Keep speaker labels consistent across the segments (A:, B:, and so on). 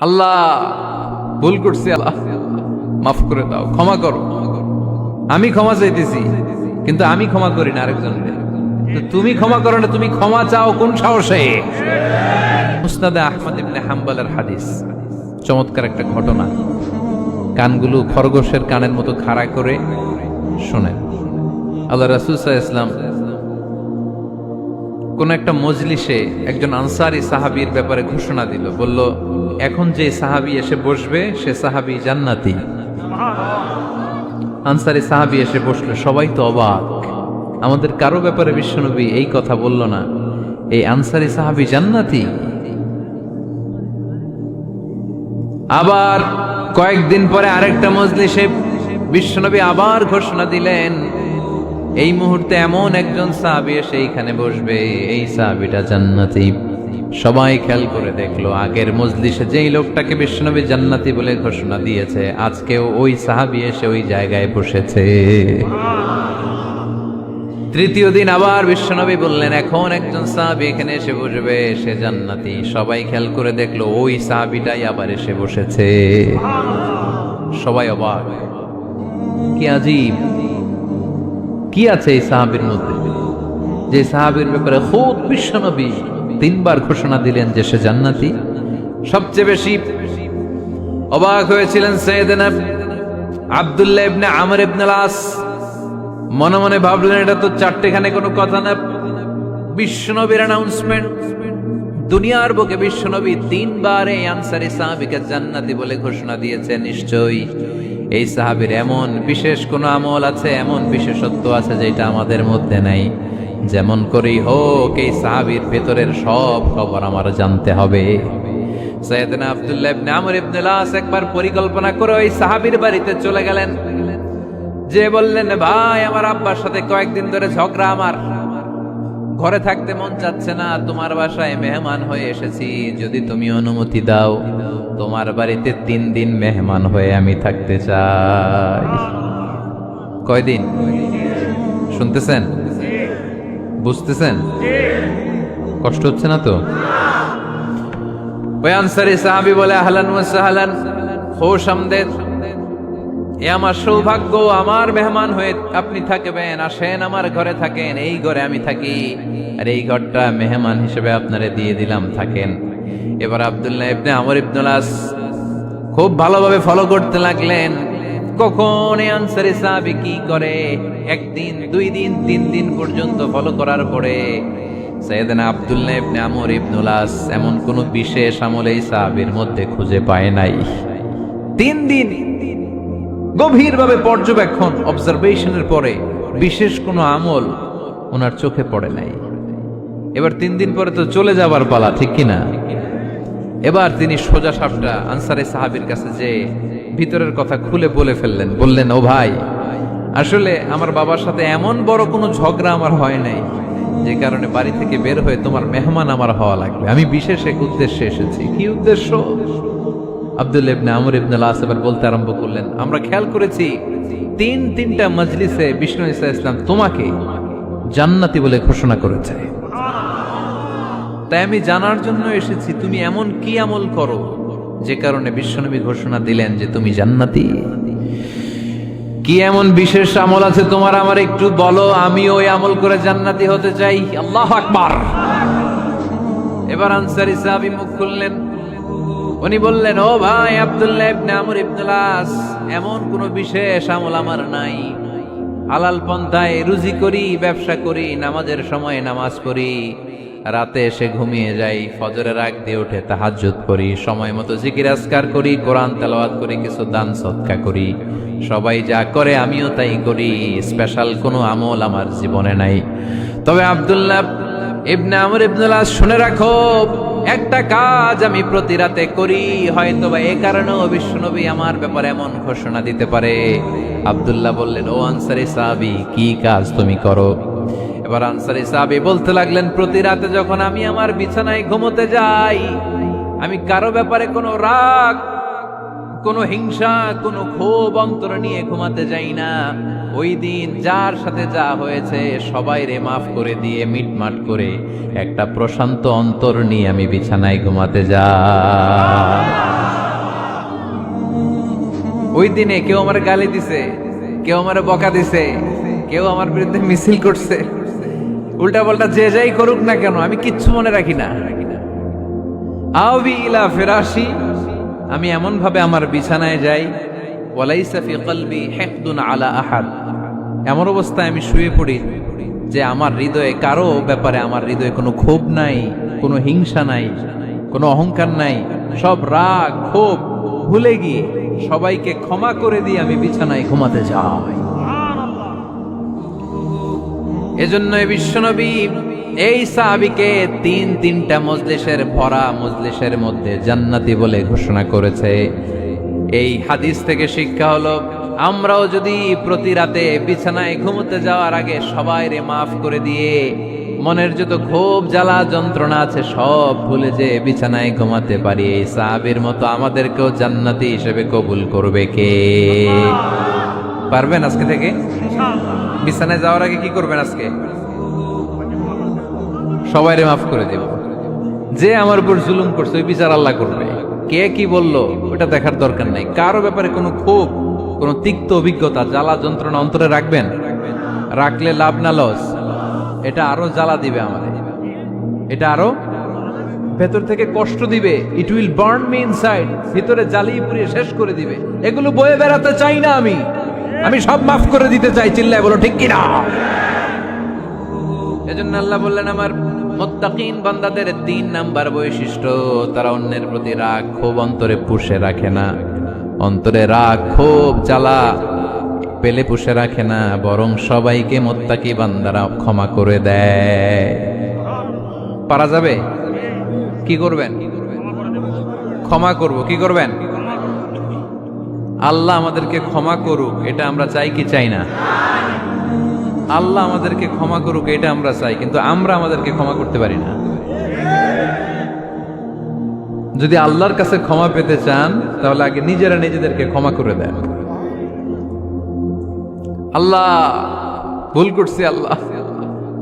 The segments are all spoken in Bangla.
A: আল্লাহ ভুল করছি, আল্লাহ মাফ করে দাও, ক্ষমা করো। আমি ক্ষমা চাইতেছি, কিন্তু আমি ক্ষমা করি না আরেকজনকে। তুমি ক্ষমা করো না, তুমি ক্ষমা চাও কোন সাহসে? মুসনাদে আহমদ ইবনে হাম্বলের হাদিস, চমৎকার একটা ঘটনা। কানগুলো খরগোশের কানের মতো খাড়া করে শোনেন। আল্লাহ রাসূল সাল্লাল্লাহু আলাইহি ওয়াসাল্লাম কোন একটা মজলিসে একজন আনসারী সাহাবীর ব্যাপারে ঘোষণা দিল, বলল, এখন যে সাহাবী এসে বসবে সে সাহাবী জান্নাতি। আনসারী সাহাবী এসে বসলো, সবাই তো অবাক, আমাদের কারো ব্যাপারে বিশ্বনবী এই কথা বলল না, এই আনসারী সাহাবী জান্নাতি। আবার কয়েকদিন পরে আরেকটা মজলিসে বিশ্বনবী আবার ঘোষণা দিলেন, এই মুহূর্তে এমন একজন সাহাবী এসে এইখানে বসবে, এই সাহাবীটা জান্নাতি। সবাই খেয়াল করে দেখলো, আগের মজলিসে যেই লোকটাকে বিশ্বনবী জান্নাতি বলে ঘোষণা দিয়েছে, আজকেও ওই সাহাবী এসে ওই জায়গায় বসেছে। তৃতীয় দিন আবার বিশ্বনবী বললেন, এখন একজন সাহাবী এখানে এসে বসবে, সে জান্নাতি। সবাই খেয়াল করে দেখলো, ওই সাহাবীটাই আবার এসে বসেছে। সবাই অবাক, কি আজীব, কি আছে এই সাহাবীর মধ্যে, যে সাহাবীর ব্যাপারে খুব বিশ্বনবী তিনবার ঘোষণা দিলেন যে সে জান্নাতি। সবচেয়ে বেশি অবাক হয়েছিলেন সাইয়েদনা আব্দুল্লাহ ইবনে আমর ইবনে আস। মনে মনে ভাবলেন, এটা তো চারটেখানে কোনো কথা না, বিশ্বনবীর অ্যানাউন্সমেন্ট। দুনিয়ার বুকে বিশ্বনবী তিনবার এই আনসারী সাহাবীকে জান্নাতি বলে ঘোষণা দিয়েছে, নিশ্চয়ই এই সাহাবীর এমন বিশেষ কোন আমল আছে, এমন বিশেষত্ব আছে যেটা আমাদের মধ্যে নাই। যেমন করেই হোক এই সাহাবীর ভেতরের সব খবর আমার জানতে হবে। সাইয়েদনা আব্দুল্লাহ ইবনে আমর ইবনে আস একবার পরিকল্পনা করে ওই সাহাবীর বাড়িতে চলে গেলেন, যে বললেন, ভাই আমার আব্বার সাথে কয়েকদিন ধরে ঝগড়া, আমার ঘরে থাকতে মন চাচ্ছে না, তোমার বাসায় মেহমান হয়ে এসেছি, যদি তুমি অনুমতি দাও তোমার বাড়িতে 3 দিন মেহমান হয়ে আমি থাকতে চাই। কয়দিন? শুনতেছেন? বুঝতেছেন? কষ্ট হচ্ছে না তো? ওই আনসারী সাহাবী বলে, আহলান ওয়া সাহলান, খুশ আমদেদ, এ আমার সৌভাগ্য, আমার মেহমান হয়ে আপনি থাকবেন, আসেন আমার ঘরে থাকেন, এই ঘরে আমি থাকি, আর এই ঘরটা মেহমান হিসেবে আপনারে দিয়ে দিলাম, থাকেন। এবার আব্দুল্লাহ ইবনে আমর ইবনে আস খুব ভালোভাবে ফলো করতে লাগলেন, কখন এই আনসারী সাহাবী কি করে। 1 দিন, 2 দিন, 3 দিন পর্যন্ত ফলো করার পরে সাইয়েদনা আব্দুল্লাহ ইবনে আমর ইবনে আস এমন কোন বিশেষ আমল এই সাহাবীর মধ্যে খুঁজে পায় নাই। 3 দিন গভীরভাবে পর্যবেক্ষণ, অবজারভেশনের পরে বিশেষ কোনো আমল ওনার চোখে পড়ে নাই। এবার 3 দিন পরে তো চলে যাবার পালা, ঠিক কিনা? এবার তিনি সোজা সাপটা আনসারী সাহাবীর কাছে যে ভিতরের কথা খুলে বলে ফেললেন, বললেন, ও ভাই, আসলে আমার বাবার সাথে এমন বড় কোনো ঝগড়া আমার হয় নাই, যে কারণে বাড়ি থেকে বের হয়ে তোমার মেহমান আমার হওয়া লাগবে। আমি বিশেষ এক উদ্দেশ্যে এসেছি। কি উদ্দেশ্য? আব্দুল্লাহ ইবনে আমর ইবনে আস এবার বলতে আরম্ভ করলেন, আমরা খেয়াল করেছি 3টা মজলিসে বিষ্ণু ঈসা ইসলাম তোমাকে জান্নাতি বলে ঘোষণা করেছে, তাই আমি জানার জন্য এসেছি তুমি এমন কি আমল করো যে কারণে বিশ্বনবী ঘোষণা দিলেন যে তুমি জান্নাতি। কি এমন বিশেষ আমল আছে তোমার, আমার একটু বলো, আমি ওই আমল করে জান্নাতি হতে চাই। আল্লাহু আকবার। এবার আনসারী সাহাবী মুখ খুললেন, উনি বললেন, ও ভাই আব্দুল্লাহ ইবনে আমর ইবনে আস, এমন কোন বিশেষ আমল আমার নাই। হালাল পন্থায় রুজি করি, ব্যবসা করি, নামাজের সময় নামাজ পড়ি, রাতে এসে ঘুমিয়ে যাই, ফজরের আগ দিয়ে উঠে তাহাজ্জুদ করি, সময় মতো জিকির আজকার করি, কোরআন তেলাওয়াত করি, কিছু দান সদকা করি। সবাই যা করে আমিও তাই করি, স্পেশাল কোনো আমল আমার জীবনে নাই। তবে আব্দুল্লাহ ইবনে আমর ইবনে আস, শুনে রাখো, একটা কাজ আমি প্রতি রাতে করি, হয়তো বা এই কারণেও বিশ্বনবী আমার ব্যাপারে এমন ঘোষণা দিতে পারে। আব্দুল্লাহ বললেন, ও আনসারী সাহাবী, কি কাজ তুমি করো? এবার আনসারী সাহাবী বলতে লাগলেন, প্রতি রাতে যখন আমি আমার বিছানায় ঘুমোতে যাই, আমি কারো ব্যাপারে কোনো রাগ, কোনো হিংসা, কোনো ক্ষোভ অন্তরে নিয়ে ঘুমাতে যাই না। ওই দিন যার সাথে যা হয়েছে সবাইরে মাফ করে দিয়ে মিটমাট করে একটা প্রশান্ত অন্তর নিয়ে আমি বিছানায় ঘুমাতে যাই। ওই দিনে কেউ আমার গালি দিছে, কেউ আমার বকা দিছে, কেউ আমার বিরুদ্ধে মিছিল করছে, উল্টা পাল্টা যে যাই করুক না কেন, আমি কিচ্ছু মনে রাখি না। আবি ইলা ফিরাশি, আমি এমন ভাবে আমার বিছানায় যাই, ওয়ালাইসা ফি কলবি হিকদুন আলা আহাদ, এমন অবস্থায় আমি শুয়ে পড়ি যে আমার হৃদয়ে কারো ব্যাপারে আমার হৃদয়ে কোনো ক্ষোভ নাই, কোনো হিংসা নাই, কোনো অহংকার নাই, সব রাগ ক্ষোভ ভুলে গিয়ে সবাইকে ক্ষমা করে দিয়ে আমি বিছানায় ঘুমাতে যাই। এজন্য বিশ্বনবী এই সাহাবীকে তিনটা মজলিসের ভরা মজলিসের মধ্যে জান্নাতি বলে ঘোষণা করেছে। এই হাদিস থেকে শিক্ষা হলো, আমরাও যদি প্রতি রাতে বিছানায় ঘুমোতে যাওয়ার আগে সবাইরে মাফ করে দিয়ে মনের যত ক্ষোভ জ্বালা যন্ত্রণা আছে সব ভুলে যে বিছানায় ঘুমাতে পারি, এই সাহাবীর মতো আমাদেরকেও জান্নাতি হিসেবে কবুল করবে কে? পারবেন আজকে থেকে? বিছানায় যাওয়ার আগে কি করবেন? আজকে সবাইরে মাফ করে দেব। যে আমার উপর জুলুম করছে ওই বিচার আল্লাহ করবে। কে কি বললো ওটা দেখার দরকার নাই। কারো ব্যাপারে কোনো ক্ষোভ, কোনো তিক্ত অভিজ্ঞতা, জ্বালা যন্ত্রণা অন্তরে রাখবেন? রাখলে লাভ না লস? এটা আরো জ্বালা দিবে আমাদের, এটা আরো ভেতর থেকে কষ্ট দিবে। It will burn me inside, ভিতরে জ্বালিয়ে পুড়িয়ে শেষ করে দিবে। এগুলো বয়ে বেড়াতে চাই না আমি সব মাফ করে দিতে চাই। চিল্লায় বলো ঠিক কিনা? এজন্য আল্লাহ বললেন, আমার মুত্তাকিন বান্দাদের 3 নাম্বার বৈশিষ্ট্য, তারা অন্যের প্রতি রাগ ক্ষোভ অন্তরে পুষে রাখে না। অন্তরে রাগ ক্ষোভ জ্বালা পেলে পুষে রাখে না, বরং সবাইকে মুত্তাকি বান্দারা ক্ষমা করে দেয়। পারা যাবে? কি করবেন? ক্ষমা করব। কি করবেন? আল্লাহ আমাদেরকে ক্ষমা করুক, এটা আমরা চাই কি চাই না? আল্লাহ আমাদেরকে ক্ষমা করুক এটা আমরা চাই, কিন্তু আমরা আমাদেরকে ক্ষমা করতে পারি না। যদি আল্লাহর কাছে ক্ষমা পেতে চান তাহলে আগে নিজেরা নিজেদেরকে ক্ষমা করে দেন। আল্লাহ ভুল করছি, আল্লাহ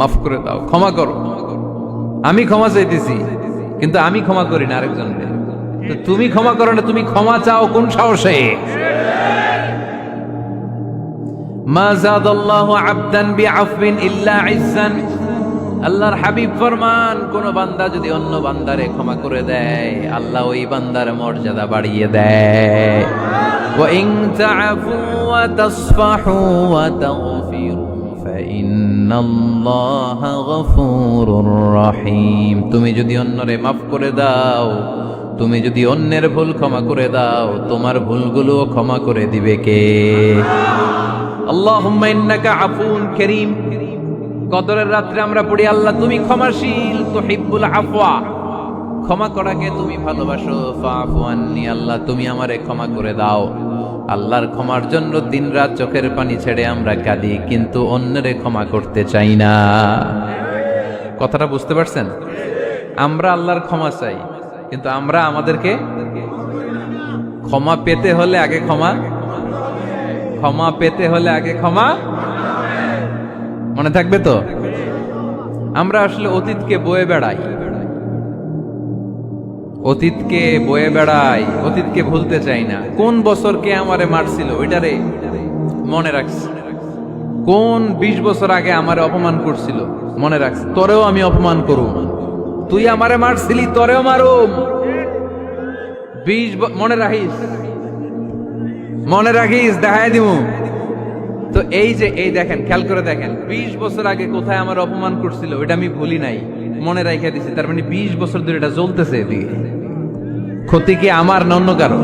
A: মাফ করে দাও, ক্ষমা করো। আমি ক্ষমা চাইতেছি কিন্তু আমি ক্ষমা করি না আরেকজনকে। তো তুমি ক্ষমা করো না, তুমি ক্ষমা চাও কোন সাহসে? মা যাদাল্লাহু আবদান বিআফবিন ইল্লা ইজ্জান। আল্লাহর হাবিব ফরমান, কোন বান্দা যদি অন্য বান্দারে ক্ষমা করে দেয় আল্লাহ ওই বান্দার মর্যাদা বাড়িয়ে দেয়। ওয়া ইন তা'ফু ওয়া তাসফাহু ওয়া তাগফিরু ফাইন্নাল্লাহা গফুরুর রহিম। তুমি যদি অন্যরে মাফ করে দাও, তুমি যদি অন্যের ভুল ক্ষমা করে দাও, তোমার ভুলগুলো ক্ষমা করে দিবে কে? আল্লাহুম্মা ইন্নাকা আফুন কারীম। কদরের রাত্রে আমরা পড়ি, আল্লাহ তুমি ক্ষমাশীল, তুহিব্বুল আফওয়া, ক্ষমা করাকে তুমি ভালোবাসো। ফাআফু আন্নি, আল্লাহ তুমি আমারে ক্ষমা করে দাও। আল্লাহর ক্ষমার জন্য দিনরাত চোখের পানি ছেড়ে আমরা কাঁদি, কিন্তু অন্যরে ক্ষমা করতে চাই না। কথাটা বুঝতে পারছেন? আমরা আল্লাহর ক্ষমা চাই, কিন্তু আমরা আমাদেরকে ক্ষমা পেতে হলে আগে ক্ষমা পেতে হলে আগে ক্ষমা। মনে থাকবে তো? আমরা আসলে অতীতকে বয়ে বেড়াই, অতীতকে ভুলতে চাই না। কোন বছর কে আমারে মারছিল ওইটারে মনে রাখছি। কোন 20 বছর আগে আমারে অপমান করছিল মনে রাখছি। তোরেও আমি অপমান করুম, তুই আমারে মারছিলি তোরেও মারুম। 20 মনে রাখিস, দেখায় দিমু। তো এই যে এই দেখেন, খেয়াল করে দেখেন, 20 বছর আগে কোথায় আমার অপমান করছিল ওইটা আমি ভুলি নাই, মনে রাখিয়া দিছি। তার মানে 20 বছর ধরে এটা জ্বলতেছে এদিকে। ক্ষতি কি আমার না অন্য কারো?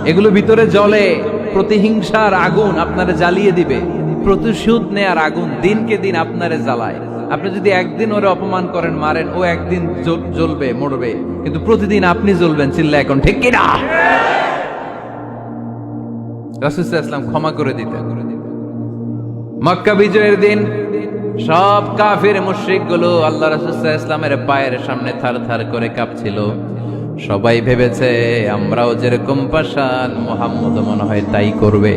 A: এগুলো ভিতরে জ্বলে, প্রতিহিংসার আগুন আপনারে জ্বালিয়ে দিবে। প্রতিশোধ নেয়ার আগুন দিনকে দিন আপনারে জ্বালায়। আপনি যদি একদিন ওরে অপমান করেন, মারেন, ও একদিন জ্বলবে, মরবে, কিন্তু প্রতিদিন আপনি জ্বলবেন। চিল্লা এখন ঠিক কিনা? রাসূল সাল্লাল্লাহু আলাইহি ওয়াসাল্লাম ক্ষমা করে দিতেন। মক্কা বিজয়ের দিন সব কাফির মুশরিক গুলো আল্লাহ রাসূল সাল্লাল্লাহু আলাইহি ওয়াসাল্লামের পায়ের সামনে থারথার করে কাঁপছিল। সবাই ভেবেছে আমরাও যেরকম পাষাণ, মুহাম্মদ মনে হয় তাই করবে,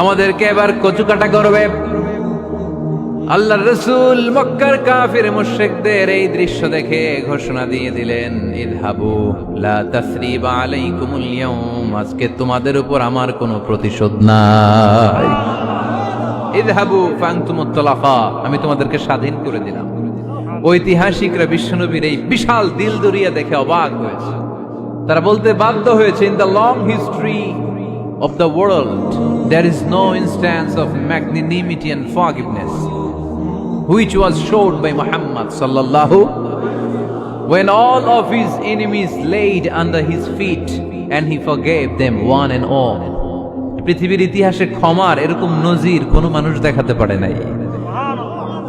A: আমাদেরকে এবার কচুকাটা করবে। আল্লাহর রাসূল মক্কার কাফির মুশরিকদের এই দৃশ্য দেখে ঘোষণা দিয়ে দিলেন, ইযহাবু লা তাসরিবা আলাইকুমুল ইয়াউম, আজকে তোমাদের উপর আমার কোনো প্রতিশোধ নাই। ইযহাবু ফাআনতুমুত তালাকা, আমি তোমাদেরকে স্বাধীন করে দিলাম। ঐতিহাসিকরা বিশ্বনবীর এই বিশাল দিলদরিয়া দেখে অবাক হয়েছে। তারা বলতে বাধ্য হয়েছে, in the long history of the world there is no instance of magnanimity and forgiveness which was showed by Muhammad sallallahu, when all of his enemies laid under his feet and he forgave them one and all. পৃথিবীর ইতিহাসে ক্ষমার এরকম নজির কোনো মানুষ দেখাতে পারে নাই।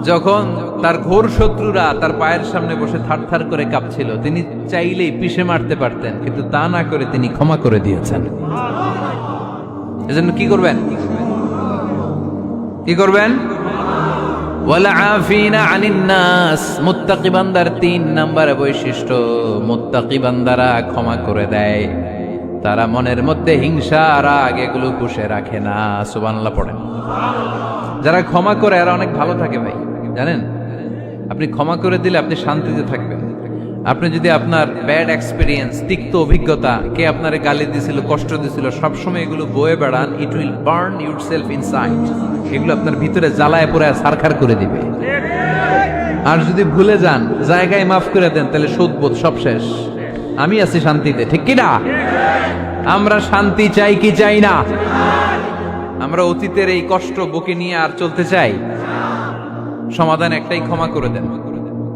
A: যখন তার ঘোর শত্রুরা তার পায়ের সামনে বসে থারথার করে কাঁপছিল, তিনি চাইলেই পিষে মারতে পারতেন, কিন্তু তা না করে তিনি ক্ষমা করে দিয়েছেন। এজন্য কি করবেন? কি করবেন? ওয়ালা আফিনা আনিন নাস, মুত্তাকি বান্দার 3 নাম্বার বৈশিষ্ট্য, মুত্তাকি বান্দারা ক্ষমা করে দেয়। তারা মনের মধ্যে হিংসা রাগ এগুলো পুষে রাখে না। সুবহানাল্লাহ পড়েন। যারা ক্ষমা করে এরা অনেক ভালো থাকে ভাই, জানেন? আপনি ক্ষমা করে দিলে আপনি শান্তিতে থাকবেন। আপনি যদি আপনার ব্যাড এক্সপিরিয়েন্স, তিক্ত অভিজ্ঞতা, কে আপনারে গালি দিছিল, কষ্ট দিছিল, সবসময় এগুলো বয়ে বেড়ান, it will burn yourself inside. এগুলো আপনার ভিতরে জ্বালায় পড়ে ছারখার করে দিবে। আর যদি ভুলে যান, জায়গায় মাফ করে দেন, তাহলে শোধবোধ সব শেষ। আমি আছি শান্তিতে, ঠিক কি না? আমরা শান্তি চাই কি চাই না? আমরা অতীতের এই কষ্ট বুকে নিয়ে আর চলতে চাই? সমাধান একটাই, ক্ষমা করে দেন।